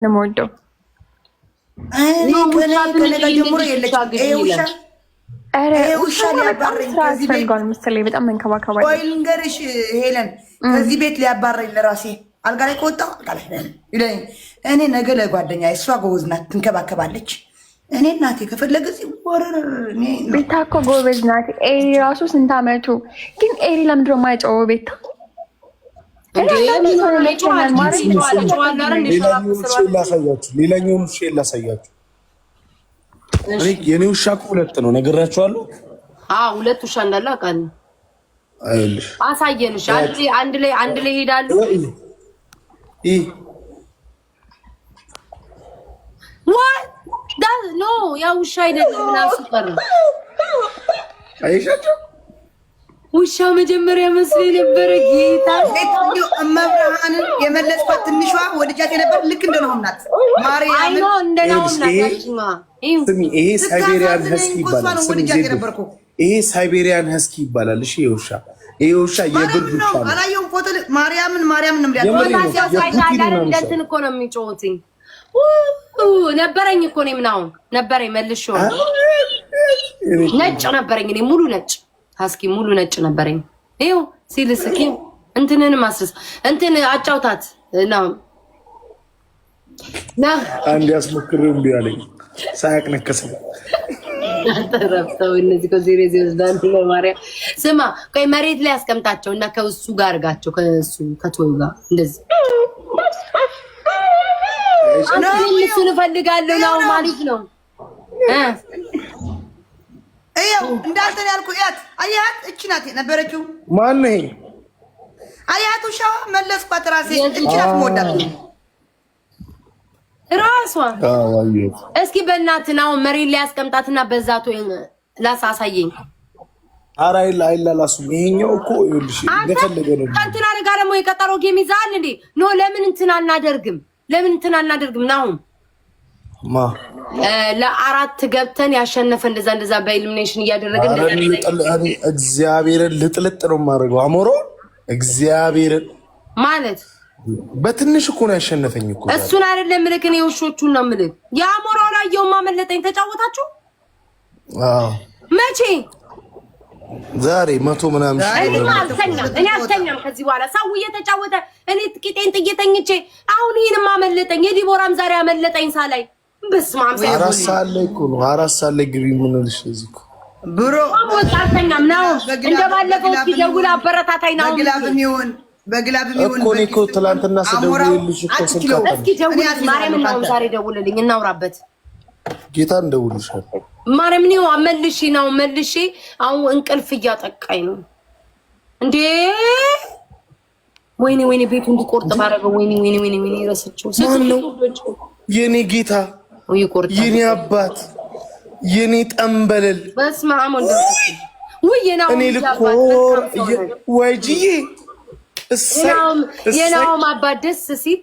የምወደው በጣም መንከባከባ ልንገርሽ ሄለን ከዚህ ቤት ሊያባረኝ ለራሴ አልጋ ላይ ከወጣ እኔ ነገ ለጓደኛ እሷ ጎበዝ ናት ትንከባከባለች። እኔ እናቴ ከፈለገ ቤታ እኮ ጎበዝ ናት። ኤሪ ራሱ ስንት አመቱ ግን ኤሪ ለምንድን ነው የማይጮኸው? ቤታ ሌላኛውን ውሻ ላሳያችሁ። የኔ ውሻ እኮ ሁለት ነው ነግራችኋለሁ። ሁለት ውሻ እንዳለ አውቃለሁ። አሳየንሽ። አንድ ላይ ሄዳሉ። ኖ ያ ውሻ አይደለም። ምናምን ቀረ አይሻቸው ውሻ መጀመሪያ መስሎኝ ነበረ። ጌታ እመብርሃንን የመለስኳት ትንሿ ወድጃት የነበር ልክ እንደነውናት ማርያም ይሄ ሳይቤሪያን ሀስኪ ይባላል። ይሄ ሳይቤሪያን ሀስኪ ይባላል። እሺ የውሻ ይሄ ውሻ የብርድ ውሻ ነው። አላየሁም ፎቶ ማርያምን ነው እንትን እኮ ነው የሚጮሁትኝ። ነበረኝ እኮ እኔም ናውን ነበረኝ መልሼው ነጭ ነበረኝ እኔ ሙሉ ነጭ ሀስኪ ሙሉ ነጭ ነበረኝ። ይኸው ሲልስኪ እንትንን ማስረስ እንትን አጫውታት ነው አንድ ያስሞክረው እንዴ አለኝ ሳያቅ ነከሰኝ። ተረፍተው እነዚህ ከዜሬ ይወስዳሉ። ለማርያም ስማ ቆይ መሬት ላይ አስቀምጣቸው እና ከእሱ ጋር አድርጋቸው ከእሱ ከቶዩ ጋር እንደዚህ እሱን እፈልጋለሁ ነው ማለት ነው። እየው እንዳንተ ያልኩ ያት አያት እቺ ናት ነበረችው። ማን ነው? አያቱ ሻው መለስኳት ራሴ እቺ ናት ሞዳት ራሷ። እስኪ በእናትህ ነው መሬት ላይ አስቀምጣትና በዛቶ ላሳሳየኝ። ኧረ አይላላሱ ይሄኛው እኮ ይልሽ እንደፈለገ ነው። እንትና ጋር ደግሞ የቀጠሮ ጌም ይዛል እንዴ? ኖ ለምን እንትና አናደርግም? ነው ለአራት ገብተን ያሸነፈ እንደዛ በኢሊሚኔሽን እያደረግን እግዚአብሔርን ልጥልጥ ነው የማደርገው። አሞሮ እግዚአብሔርን ማለት በትንሽ እኮ ነው ያሸነፈኝ እኮ እሱን አይደለም ምልክ ነው የውሾቹን ነው ምልክ። የአሞራው ላይ ማመለጠኝ ተጫወታችሁ መቼ? ዛሬ 100 ምናምን እኔ አልተኛም ከዚህ በኋላ ሰው እየተጫወተ እኔ ጥቂቴን ጥየተኝቼ አሁን ይሄን ማመለጠኝ። የዲቦራም ዛሬ አመለጠኝ ሳላይ በስማም ሰው 4 ሰዓት ላይ እኮ ነው 4 ሰዓት ላይ ግቢ ምን ልሽ እዚህ እኮ ብሮ አልተኛም ነው እንደባለፈው ሲደውል አበረታታኝ ነው በግላብ የሚሆን እኮ እኮ ትላንትና ስደውልልሽ እኮ ስልክ እስኪ ደውል ማርያም ነው ዛሬ ደውልልኝ እናውራበት። ጌታ እንደውልሻል ማርያም ነው መልሼ አሁን እንቅልፍ እያጠቃኝ ነው እንዴ። ወይኔ ቤቱ እንዲቆርጥ ማረገው ወይኔ ረስቸው የኔ ጌታ የኔ አባት የኔ ጠንበለል በስመ አብ ወልድ እኔ ልኮር ወይጂዬ የናውም አባት ደስ ሲል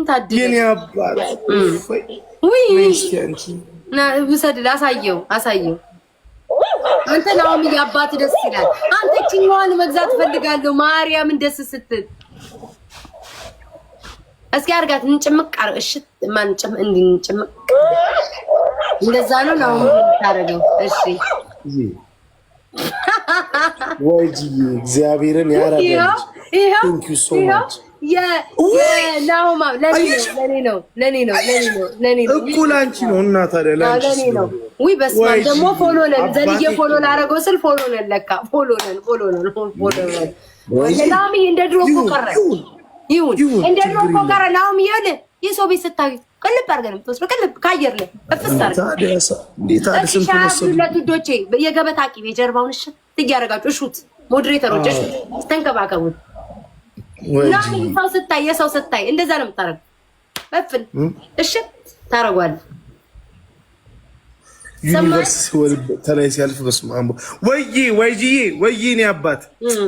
ታድያ የኔ አባት ውሰድ አሳየው አንተ ናውም ያባት ደስ ይላል። አንተ ቺኛዋን መግዛት ፈልጋለሁ ማርያምን ደስ ስትል እስኪ አርጋት እንጭምቅ እሽት ማንጭም እንጭምቅ እንደዛ ነው ነው ታረገው። እሺ ወይጂ እግዚአብሔርን ያራዳል። Thank you so much የናውማ ለኔ ነው እኩል አንቺ ነው እና ታዲያ ለኔ ነው። ወይ በስመ አብ ደግሞ ፎሎ ነን ዘልዬ ፎሎ ላረገው ስል ፎሎ ነን ለካ ፎሎ ነን ወላሂ እንደ ድሮ እኮ ቀረ ይሁን እንደ ድሮ እኮ ቀረ። ናውም ይሄን የሰው ቤት ስታይ ቅልብ አድርገን ተወስዶ ቅልብ ካየር ላይ እፍስታር እንዴት አልስም ተወሰደ ለትዶቼ የገበታ ቂቤ ጀርባውን እሺ ትያረጋችሁ እሹት ሞዴሬተሮች እሺ ተንከባከቡት። የሰው ስታይ እንደዛ ነው የምታረገው። በፍን እሺ ታረጋለህ። ዩኒቨርሲቲ ወልድ ተላይ ሲያልፍ በስመ አብ ወይዬ እኔ አባት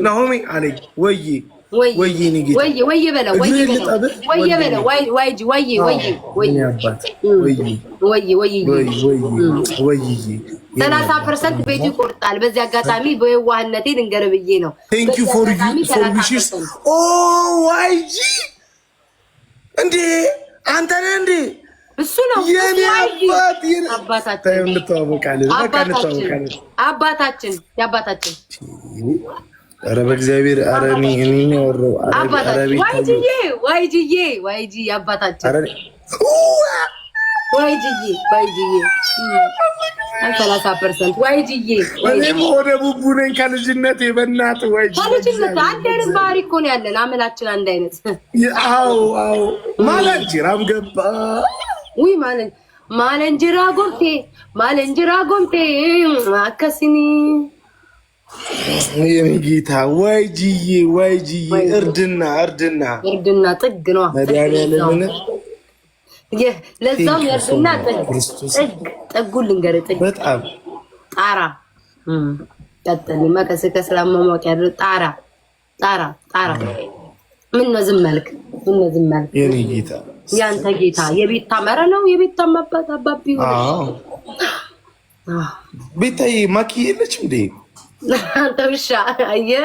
ናሆሚ አለኝ ወይዬ እኔ ጌታ ወይዬ በለው ወይዬ 30% ቤቱ ይቆርጣል። በዚህ አጋጣሚ በየዋህነቴ ልንገርህ ብዬ ነው። Thank you for wishes. Oh YG እንዴ አንተ ነህ እንዴ? እሱ ነው የኔ አባት አባታችን እንተዋወቃለን። በቃ እንተዋወቃለን። አባታችን የአባታችን ኧረ በእግዚአብሔር ኧረ እኔ ነው ወረው አባታችን ዋይጂዬ የአባታችን ዋይጂዬ 30% ዋይጂዬ እኔም ወደ ቡቡ ነኝ ከልጅነቴ። በእናትህ ዋይጂ ከልጅነት አንድ አይነት ባህሪ እኮ ነው ያለን። አመላችን አንድ አይነት። አዎ ማለንጅራም ገባ ውይ ማለንጅራ ጎምቴ አከሲኒ የኔ ጌታ ዋይጂዬ እርድና ጥግ ነው መድኃኒዓለም ለዛም የእርድና ጥጉን ልንገርህ ጥግ በጣም ጣራ ቀጥል መቀስ ከስራ መሞቅ ያለው ጣራ ምን ነው ዝም መልክ የኔ ጌታ ያንተ ጌታ የቤታ መረ ነው የቤታ ማባት አባቢ አዎ ቤታዬ ማኪ የለች እንዴ? አንተ ብቻ አየህ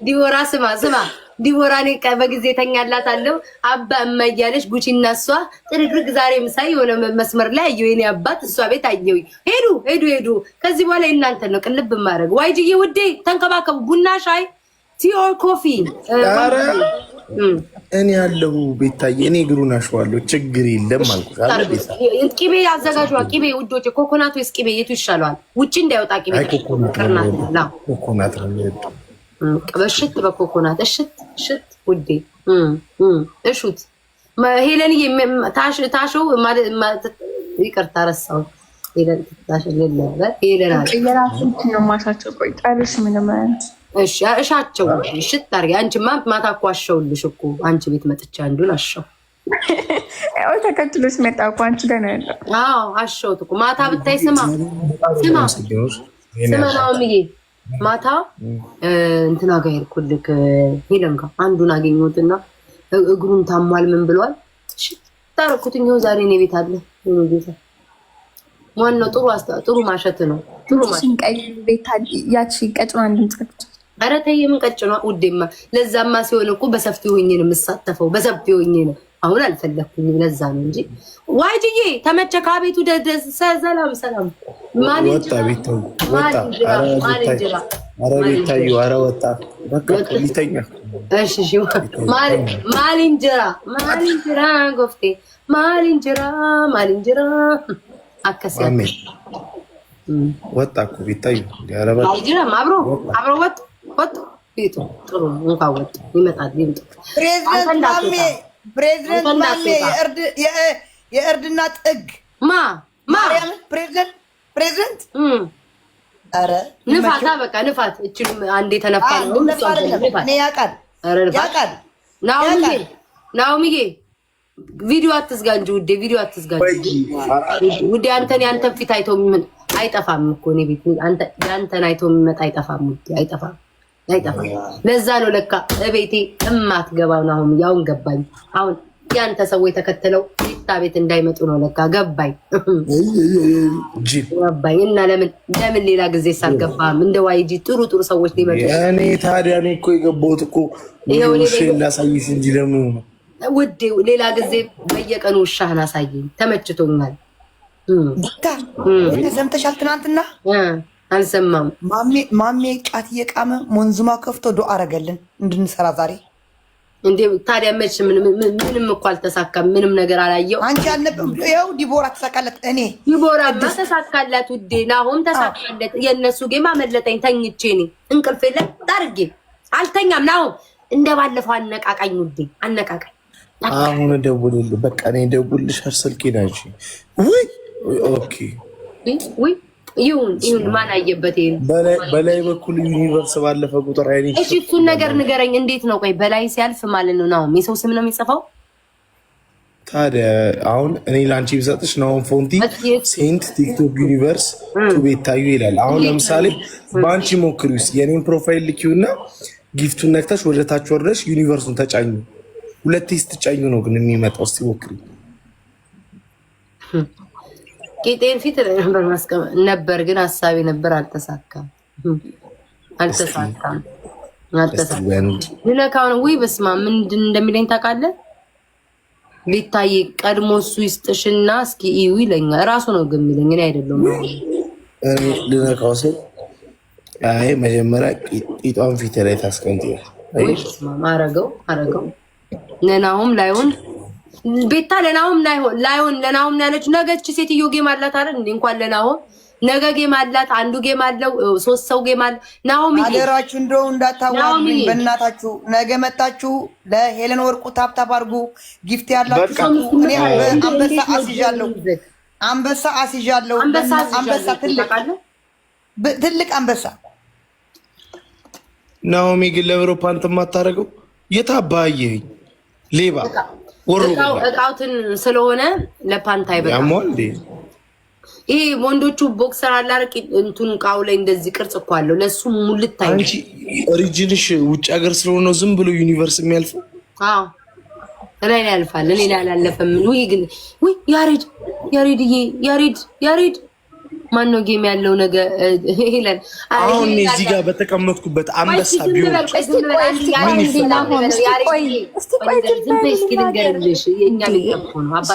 ዲቦራ ስማ ዲቦራ እኔ በጊዜ ተኛላታለሁ አባ እማያለሽ ጉቺና እሷ ጥርግርግ ዛሬ ምሳይ የሆነ መስመር ላይ አየሁ። የኔ አባት እሷ ቤት አየሁ። ሄዱ ከዚህ በኋላ እናንተ ነው ቅልብ ማድረግ። ዋይጂዬ ውዴ ተንከባከቡ። ቡና ሻይ ቲኦ ኮፊ እኔ ያለሁ ቤታዬ እኔ እግሩን አሸዋለሁ። ችግር የለም አልኩሽ አይደል? ቤታ ቅቤ አዘጋጇ። ቅቤ ውዶቼ ኮኮናት ወይስ ቅቤ የቱ ይሻላል? ውጪ እንዳይወጣ ቅቤ ኮኮናት ነው የሚወጣው። በሽት በኮኮናት እሽት ውዴ እሹት ሄለንዬ ታሽው ማለት ይቅርታ ረሳሁት። ሄለን ታሽል ነበር። ሄለን አለ የራሱን ነው ማሻቸው። ቆይ ጣልሽ ምንም እሺ እሻቸው እሽት አድርጊ። አንቺማ ማታ እኮ አሸውልሽ እኮ አንቺ ቤት መጥቻ አንዱን አሸው ተከትሎሽ መጣ እኮ አንቺ ጋር ነው ያለው። አዎ አሸውት እኮ ማታ ብታይ ስማ ናኦሚዬ ማታ እንትና ጋር ሄድኩልክ ሄለን ጋር አንዱን አገኘሁትና እግሩን ታሟል ምን ብሏል ታረኩትኝ። ይኸው ዛሬ እኔ ቤት አለ ጌታ ዋናው ጥሩ ማሸት ነው። ጥሩ ማሸት ቤት ያቺ ቀጭኗ እንድንጽፍች ኧረ ተይ የምን ቀጭኗ ውዴማ። ለዛማ ሲሆን እኮ በሰፊ ሆኜ ነው የምሳተፈው። በሰፊ ሆኜ ነው አሁን አልፈለኩኝም። ለዛ ነው እንጂ ዋይጂዬ ተመቸ ከቤቱ ሰላም ኧረ ወጣ በቃ ሊተኛ። እሺ ማሊንጀራ ጎፍቴ ማሊንጀራ አከሲያ ወጣ እኮ ቤታዩ አብሮ ወጡ ቤቱ ጥሩ እንኳን ወጡ ይመጣል ይምጡ። ፕሬዝዳንት ማሜ የእርድና ጥግ ማርያም ፕሬዝዳንት ኧረ ንፋታ በቃ ንፋት እቺን አንዴ ተነፋ ነው እኔ ያውቃል ናኦሚዬ ቪዲዮ አትዝጋ እንጂ ውዴ ቪዲዮ አትዝጋ እንጂ ውዴ። ያንተን ፊት አይቶ ምን አይጠፋም እኮ እኔ ቤት ያንተን አይቶ የሚመጣ አይጠፋም ውዴ አይጠፋም። ለዛ ነው ለካ እቤቴ እማትገባው ነው። አሁን ያውን ገባኝ። አሁን ያንተ ሰው የተከተለው ቤታ ቤት እንዳይመጡ ነው ለካ ገባኝ። እና ለምን ሌላ ጊዜ ሳልገባም እንደ ዋይጂ ጥሩ ሰዎች ሊመጡ እኔ ታዲያ እኔ እኮ የገባሁት እኮ ውሻዬን ላሳይሽ እንጂ ለምን ውዴ ሌላ ጊዜ በየቀኑ ውሻህን አሳየኝ። ተመችቶኛል። ሰምተሻል? ትናንትና አልሰማም። ማሜ ጫት እየቃመ ሞንዙማ ከፍቶ ዶ አረገልን እንድንሰራ ዛሬ። እንዴ ታዲያ መች ምንም እኮ አልተሳካም። ምንም ነገር አላየው። አንቺ አልነበም? ይኸው ዲቦራ ተሳካለት። እኔ ዲቦራ ተሳካላት ውዴ። ናሆም ተሳካለት። የእነሱ ጌማ መለጠኝ። ተኝቼ እኔ እንቅልፍ የለም ዳርጌ አልተኛም። ናሆም እንደባለፈው አነቃቃኝ ውዴ አነቃቃኝ። አሁን ደውልልኝ በቃ እኔ ደውልልሻለሁ። ስልኬን አንቺ ኦኬ ይሁን ማን አየበት? በላይ በኩል ዩኒቨርስ ባለፈ ቁጥር አይኔ እሺ እሱን ነገር ንገረኝ። እንዴት ነው? ቆይ በላይ ሲያልፍ ማለት ነው ናሆም የሰው ስም ነው የሚጽፈው? ታዲያ አሁን እኔ ላንቺ ብሰጥሽ ናሆም ፎንቲ ሴንት ቲክቶክ ዩኒቨርስ ቱ ቤታዩ ይላል። አሁን ለምሳሌ በአንቺ ሞክሪውስ የኔን ፕሮፋይል ልኪውና ጊፍቱን ነክተሽ ወደ ታች ወርደሽ ዩኒቨርሱን ተጫኙ። ሁለቴ ስትጫኙ ነው ግን የሚመጣው። እስቲ ሞክሪ። ጌጤን ፊት ነበር ማስቀመጥ ነበር ግን ሀሳቤ ነበር። አልተሳካም። ልነካውን ወይ በስማ ምንድን እንደሚለኝ ታውቃለህ? ሊታይ ቀድሞ እሱ ይስጥሽና እስኪ እዩ ይለኛል። እራሱ ነው ግን የሚለኝ እኔ አይደለም። ልነካው ስል አይ መጀመሪያ ቂጧን ፊት ላይ ታስቀምጪያለሽ። ወይ በስማ አረገው ለናሁም ላይሆን ቤታ ለናሁም ላይሆን ለናሁም ያለች ነገች ሴትዮ ጌም አላት አይደል እንዴ? እንኳን ለናሁም ነገ ጌም አላት፣ አንዱ ጌም አለው፣ 3 ሰው ጌም አለ። ናሁም አደራችሁ እንደው እንዳታዋሩኝ በእናታችሁ። ነገ መጣችሁ ለሄለን ወርቁ ታፕታፕ አድርጉ። ጊፍት ያላችሁ እኔ አንበሳ አስይዣለሁ። አንበሳ ትልቅ አንበሳ። ናሆሚ ግን ለአውሮፓ እንትን የማታደርገው የታባየኝ ሌባ ወሮ እቃውትን ስለሆነ ለፓንታ ይበቃ ያሟል እንዴ? ይሄ ወንዶቹ ቦክሰር አላርቅ እንቱን ቃው ላይ እንደዚህ ቅርጽ እኮ አለው። ለሱ ሙልት ታይ አንቺ ኦሪጂንሽ ውጭ ሀገር ስለሆነ ዝም ብሎ ዩኒቨርስ የሚያልፈው። አዎ ላይ ያልፋል። እኔ ላይ አላለፈም። ወይ ግን ወይ ያሬድ ማነው ጌም ያለው ነገር ሄለን አሁን እዚህ ጋር በተቀመጥኩበት አንበሳ ቢሆን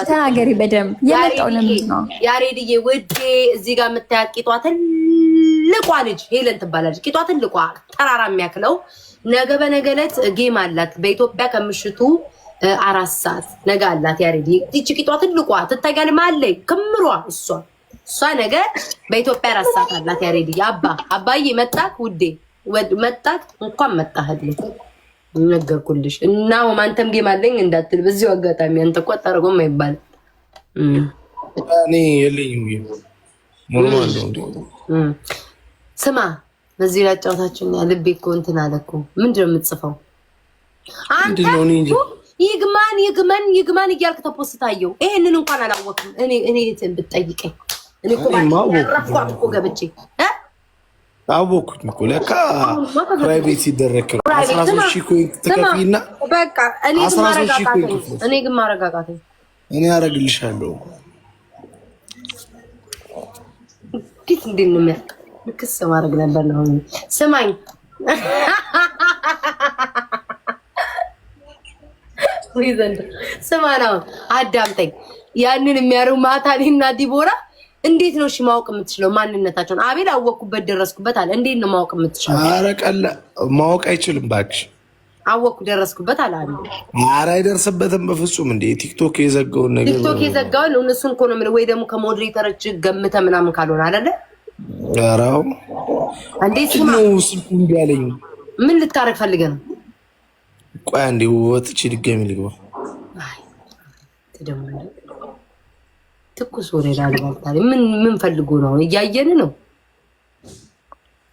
ተናገሪ በደምብ የመጣው ለምንድን ነው? ያሬድዬ ውዴ እዚህ ጋር የምታያት ቂጧ ትልቋ ልጅ ሄለን ትባላለች። ቂጧ ትልቋ ተራራ የሚያክለው ነገ በነገ ዕለት ጌም አላት በኢትዮጵያ ከምሽቱ 4 ሰዓት ነገ አላት። ያሬድ ይቺ ቂጧ ትልቋ ትታያል ማለይ ክምሯ እሷ ነገ በኢትዮጵያ 4 ሰዓት አላት። ያሬድ አባዬ መጣክ ውዴ መጣክ እንኳን መጣህልኝ ነገርኩልሽ። እና ማንተም ጌም አለኝ እንዳትል በዚሁ አጋጣሚ አንተ እኮ አታረገውም አይባልም። እኔ የለኝም ኖርማል ነው። ስማ በዚህ ላይ ጫውታችን ልቤ እኮ እንትን አለ እኮ ምንድን ነው የምትጽፈው አንተ? ይግማን እያልክ ተፖስታየው ይሄንን እንኳን አላወቅም። እኔ ብትጠይቀኝ እኔ እኮ ባረፍኳት እኮ ገብቼ አወኩኝ እኮ ለካ ፕራይቬት ሲደረግ 13000 ኮይን ተከፊና በቃ እኔ ግን ማረጋጋት እኔ አረግልሻለሁ። ዲት እንደምን ክስ ማድረግ ነበር ነው። ስማኝ ስማ ነው አዳምጠኝ። ያንን የሚያሩ ማታ እኔና ዲቦራ እንዴት ነው እሺ ማወቅ የምትችለው ማንነታቸውን? አቤል አወኩበት ደረስኩበት አለ። እንዴት ነው ማወቅ የምትችለው? ኧረ ቀላ ማወቅ አይችልም ባክሽ። አወኩ ደረስኩበት አለ። ኧረ አይደርስበትም በፍጹም። እንዴ ቲክቶክ የዘጋውን ነገር ቲክቶክ የዘጋውን እነሱን እኮ ነው የምልህ። ወይ ደግሞ ከሞዴሬተሮች ገምተህ ምናምን ካልሆነ አይደለ? ኧረ እንዴት ነው ስልኩ እንዴ ያለኝ? ምን ልታረግ ፈልገህ ነው? ቆይ አንዴ ወጥቼ ድጋሚ ልግባ። አይ ተደምነ ትኩስ ወሬ ላልባልታሪ ምን ፈልጎ ነው? እያየን ነው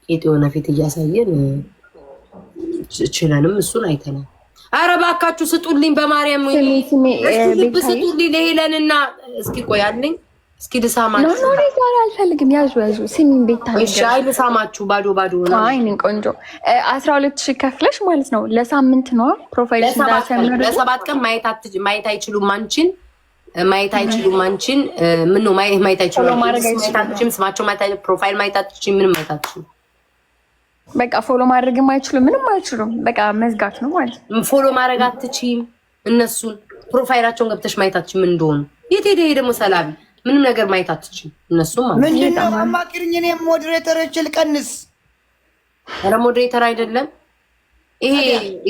የሆነ ፊት እያሳየን ችለንም እሱን አይተናል። ኧረ እባካችሁ ስጡልኝ በማርያም ስጡልኝ ለሄለንና እስኪ ቆያልኝ እስኪ ልሳማችሁ። ኖ አልፈልግም። ያዙ ስሚኝ ቤታ እሺ አይ ልሳማችሁ ባዶ ነው። አይ እኔ ቆንጆ 12000 ከፍለሽ ማለት ነው ለሳምንት ነው ፕሮፋይል እንዳሰምሩ ለ7 ቀን ማየት አይችሉም አንቺን ማየት አይችሉም አንቺን ምን ነው ማየት አይችሉም ስማቸው ማየት አይችሉም ፕሮፋይል ማየት አትችይም ምንም ማየት አትችይም። በቃ ፎሎ ማድረግም አይችሉም ምንም አይችሉም። በቃ መዝጋት ነው ማለት ነው። ፎሎ ማድረግ አትችይም እነሱን ፕሮፋይላቸውን ገብተሽ ማየት አትችይም ምን እንደሆነ የት ሄደ ደግሞ ሰላም ምንም ነገር ማየት አትችይም እነሱም ማለት ነው። ምንድነው አማክሪኝ እኔ ሞዴሬተሮች ልቀንስ። ኧረ ሞዴሬተር አይደለም ይሄ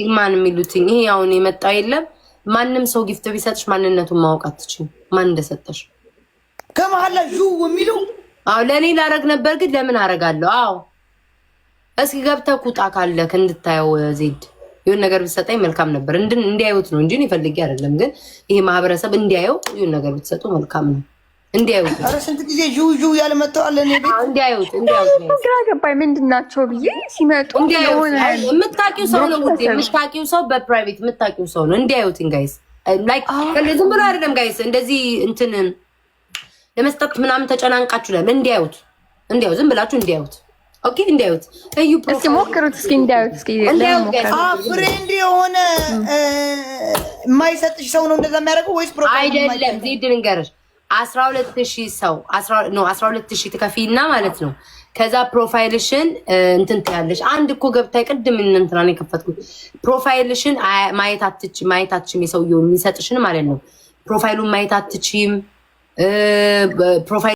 ኢግማን የሚሉትኝ ይሄ አሁን የመጣው የለም። ማንም ሰው ጊፍት ቢሰጥሽ ማንነቱን ማወቅ አትችይም ማን እንደሰጠሽ ከመሐላ ጁ የሚሉ አዎ ለኔ ላረግ ነበር ግን ለምን አረጋለሁ? አዎ እስኪ ገብተህ ቁጣ ካለክ እንድታየው ዜድ ይሁን ነገር ብትሰጠኝ መልካም ነበር። እንዲያዩት ነው እንጂ እኔ ፈልጌ አይደለም። ግን ይሄ ማህበረሰብ እንዲያየው ይሁን ነገር ብትሰጡ መልካም ነው። እንዲያዩት ኧረ ስንት ጊዜ ጁ ያለ መጣዋል። እኔ ቤት እንዲያዩት ግራ ገባኝ ምንድናቸው ብዬ ሲመጡ እንዲያዩት የምታውቂው ሰው ነው ውዴ የምታውቂው ሰው በፕራይቬት የምታውቂው ሰው ነው። እንዲያዩት ጋይስ ላይክ ዝም ብሎ አይደለም ጋይስ እንደዚህ እንትን ለመስጠት ምናምን ተጨናንቃችሁ ለም እንዲያዩት ዝም ብላችሁ እንዲያዩት ኦኬ እንዲያዩት እዩ እስኪ ሞክሩት እስኪ እንዲያዩት እስኪ ፍሬንድ የሆነ የማይሰጥሽ ሰው ነው እንደዛ የሚያደርገው ወይስ ፕሮፋይል አይደለም? ዜድ ልንገርሽ 12,000 ሰው 12,000 ትከፊና ማለት ነው። ከዛ ፕሮፋይልሽን እንትን ትያለሽ። አንድ እኮ ገብታይ ቅድም እንትና ነው የከፈትኩት። ፕሮፋይልሽን ማየት አትችም የሰውየው የሚሰጥሽን ማለት ነው። ፕሮፋይሉን ማየት አትችም። ፕሮፋይል